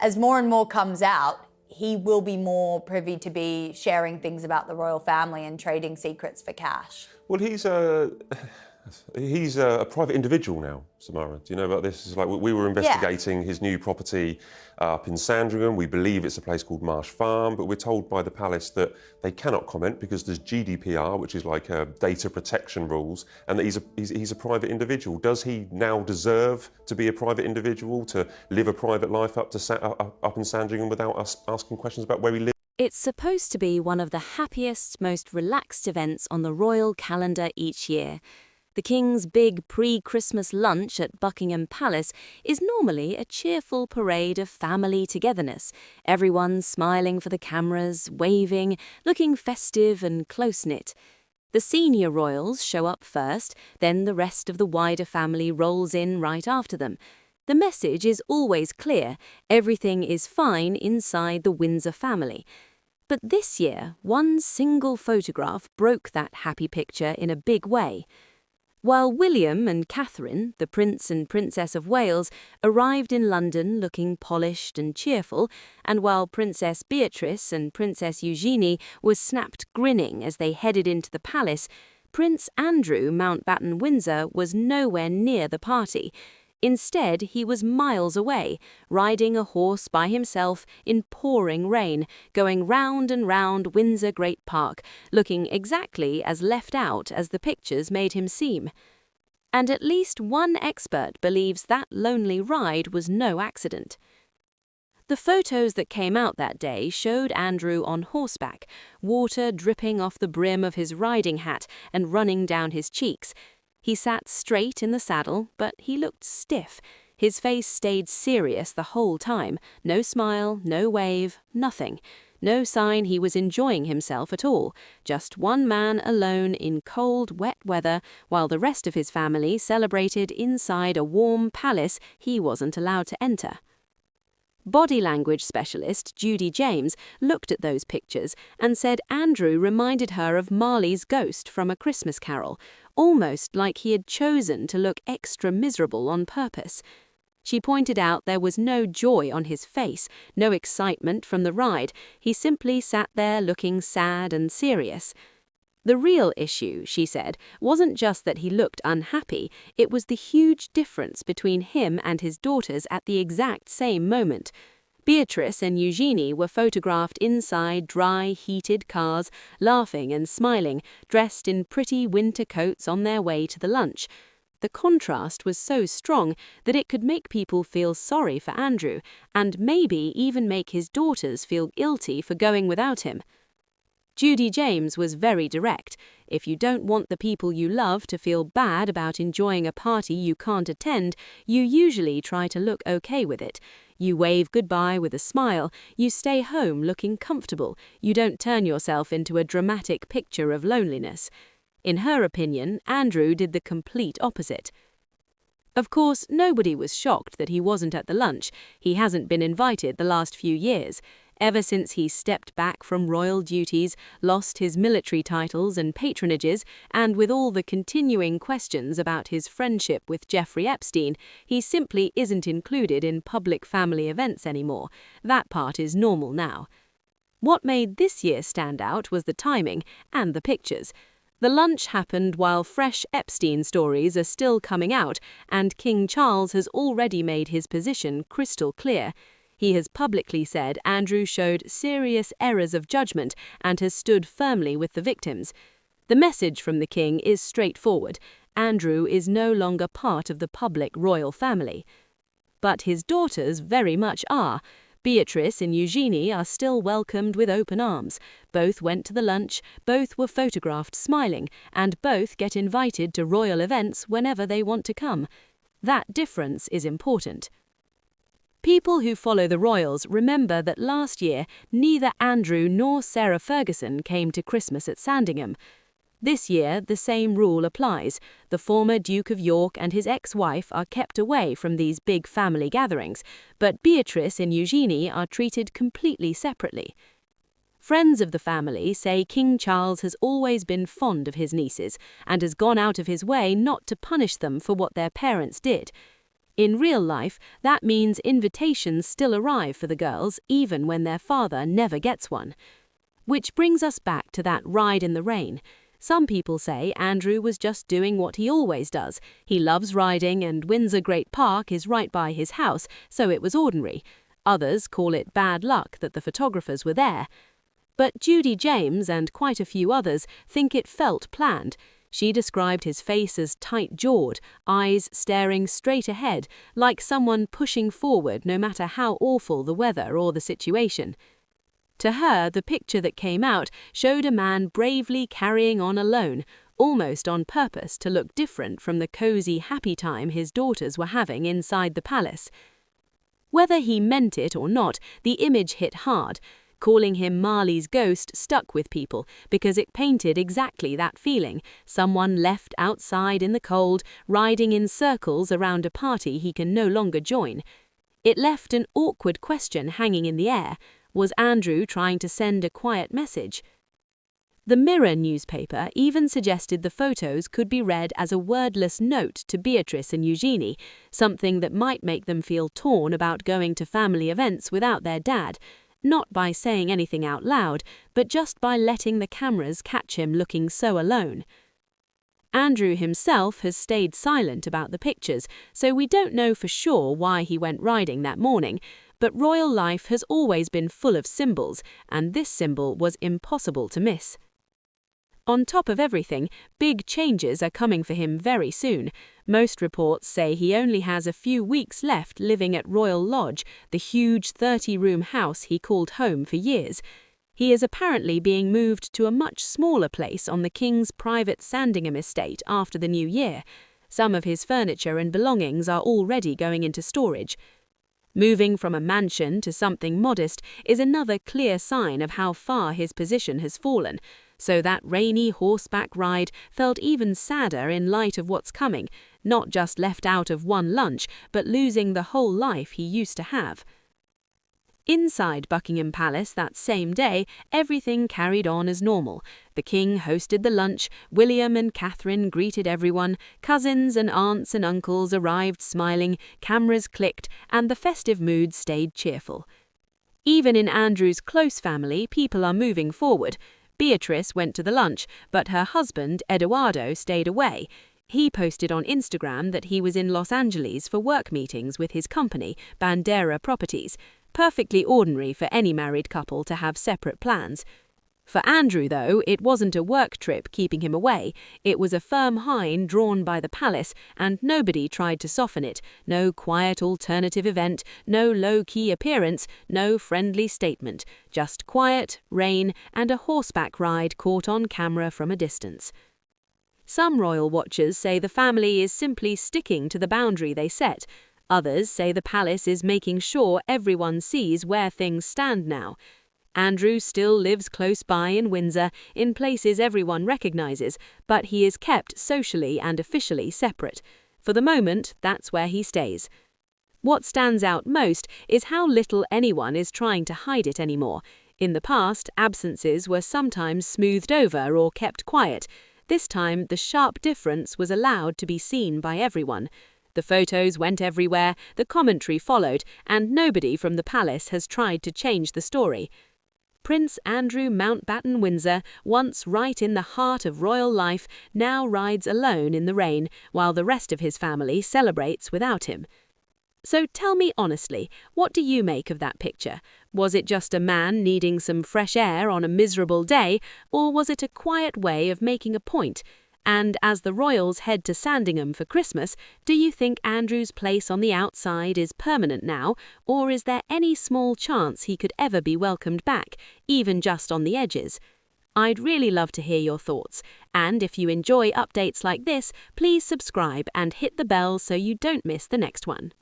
as more and more comes out, he will be more privy to be sharing things about the royal family and trading secrets for cash. Well, he's a private individual now, Samara. Do you know about this? It's like we were investigating his new property up in Sandringham. We believe it's a place called Marsh Farm, but we're told by the palace that they cannot comment because there's GDPR, which is like data protection rules, and that he's a private individual. Does he now deserve to be a private individual, to live a private life up in Sandringham without us asking questions about where he lives? It's supposed to be one of the happiest, most relaxed events on the royal calendar each year. The King's big pre-Christmas lunch at Buckingham Palace is normally a cheerful parade of family togetherness, everyone smiling for the cameras, waving, looking festive and close-knit. The senior royals show up first, then the rest of the wider family rolls in right after them. The message is always clear: everything is fine inside the Windsor family. But this year, one single photograph broke that happy picture in a big way. While William and Catherine, the Prince and Princess of Wales, arrived in London looking polished and cheerful, and while Princess Beatrice and Princess Eugenie were snapped grinning as they headed into the palace, Prince Andrew Mountbatten-Windsor was nowhere near the party. Instead, he was miles away, riding a horse by himself in pouring rain, going round and round Windsor Great Park, looking exactly as left out as the pictures made him seem. And at least one expert believes that lonely ride was no accident. The photos that came out that day showed Andrew on horseback, water dripping off the brim of his riding hat and running down his cheeks. He sat straight in the saddle, but he looked stiff. His face stayed serious the whole time. No smile, no wave, nothing. No sign he was enjoying himself at all. Just one man alone in cold, wet weather, while the rest of his family celebrated inside a warm palace he wasn't allowed to enter. Body language specialist Judy James looked at those pictures and said Andrew reminded her of Marley's ghost from A Christmas Carol, almost like he had chosen to look extra miserable on purpose. She pointed out there was no joy on his face, no excitement from the ride. He simply sat there looking sad and serious. The real issue, she said, wasn't just that he looked unhappy, it was the huge difference between him and his daughters at the exact same moment. Beatrice and Eugenie were photographed inside dry, heated cars, laughing and smiling, dressed in pretty winter coats on their way to the lunch. The contrast was so strong that it could make people feel sorry for Andrew, and maybe even make his daughters feel guilty for going without him. Judy James was very direct. If you don't want the people you love to feel bad about enjoying a party you can't attend, you usually try to look okay with it. You wave goodbye with a smile, you stay home looking comfortable, you don't turn yourself into a dramatic picture of loneliness. In her opinion, Andrew did the complete opposite. Of course, nobody was shocked that he wasn't at the lunch. He hasn't been invited the last few years. Ever since he stepped back from royal duties, lost his military titles and patronages, and with all the continuing questions about his friendship with Jeffrey Epstein, he simply isn't included in public family events anymore. That part is normal now. What made this year stand out was the timing and the pictures. The lunch happened while fresh Epstein stories are still coming out, and King Charles has already made his position crystal clear. He has publicly said Andrew showed serious errors of judgment and has stood firmly with the victims. The message from the king is straightforward. Andrew is no longer part of the public royal family. But his daughters very much are. Beatrice and Eugenie are still welcomed with open arms. Both went to the lunch, both were photographed smiling, and both get invited to royal events whenever they want to come. That difference is important. People who follow the royals remember that last year neither Andrew nor Sarah Ferguson came to Christmas at Sandringham. This year the same rule applies. The former Duke of York and his ex-wife are kept away from these big family gatherings, but Beatrice and Eugenie are treated completely separately. Friends of the family say King Charles has always been fond of his nieces and has gone out of his way not to punish them for what their parents did. In real life, that means invitations still arrive for the girls even when their father never gets one. Which brings us back to that ride in the rain. Some people say Andrew was just doing what he always does. He loves riding and Windsor Great Park is right by his house, so it was ordinary. Others call it bad luck that the photographers were there. But Judy James and quite a few others think it felt planned. She described his face as tight-jawed, eyes staring straight ahead, like someone pushing forward no matter how awful the weather or the situation. To her, the picture that came out showed a man bravely carrying on alone, almost on purpose to look different from the cosy, happy time his daughters were having inside the palace. Whether he meant it or not, the image hit hard. Calling him Marley's ghost stuck with people because it painted exactly that feeling, someone left outside in the cold, riding in circles around a party he can no longer join. It left an awkward question hanging in the air. Was Andrew trying to send a quiet message? The Mirror newspaper even suggested the photos could be read as a wordless note to Beatrice and Eugenie, something that might make them feel torn about going to family events without their dad, not by saying anything out loud, but just by letting the cameras catch him looking so alone. Andrew himself has stayed silent about the pictures, so we don't know for sure why he went riding that morning, but royal life has always been full of symbols, and this symbol was impossible to miss. On top of everything, big changes are coming for him very soon. Most reports say he only has a few weeks left living at Royal Lodge, the huge 30-room house he called home for years. He is apparently being moved to a much smaller place on the King's private Sandringham estate after the new year. Some of his furniture and belongings are already going into storage. Moving from a mansion to something modest is another clear sign of how far his position has fallen. So that rainy horseback ride felt even sadder in light of what's coming, not just left out of one lunch, but losing the whole life he used to have. Inside Buckingham Palace that same day, everything carried on as normal. The King hosted the lunch, William and Catherine greeted everyone, cousins and aunts and uncles arrived smiling, cameras clicked, and the festive mood stayed cheerful. Even in Andrew's close family, people are moving forward. Beatrice went to the lunch, but her husband, Eduardo, stayed away. He posted on Instagram that he was in Los Angeles for work meetings with his company, Bandera Properties. Perfectly ordinary for any married couple to have separate plans. For Andrew, though, it wasn't a work trip keeping him away. It was a firm line drawn by the palace, and nobody tried to soften it. No quiet alternative event, no low-key appearance, no friendly statement. Just quiet, rain, and a horseback ride caught on camera from a distance. Some royal watchers say the family is simply sticking to the boundary they set. Others say the palace is making sure everyone sees where things stand now. Andrew still lives close by in Windsor, in places everyone recognises, but he is kept socially and officially separate. For the moment, that's where he stays. What stands out most is how little anyone is trying to hide it anymore. In the past, absences were sometimes smoothed over or kept quiet. This time, the sharp difference was allowed to be seen by everyone. The photos went everywhere, the commentary followed, and nobody from the palace has tried to change the story. Prince Andrew Mountbatten-Windsor, once right in the heart of royal life, now rides alone in the rain, while the rest of his family celebrates without him. So tell me honestly, what do you make of that picture? Was it just a man needing some fresh air on a miserable day, or was it a quiet way of making a point? And as the royals head to Sandringham for Christmas, do you think Andrew's place on the outside is permanent now, or is there any small chance he could ever be welcomed back, even just on the edges? I'd really love to hear your thoughts, and if you enjoy updates like this, please subscribe and hit the bell so you don't miss the next one.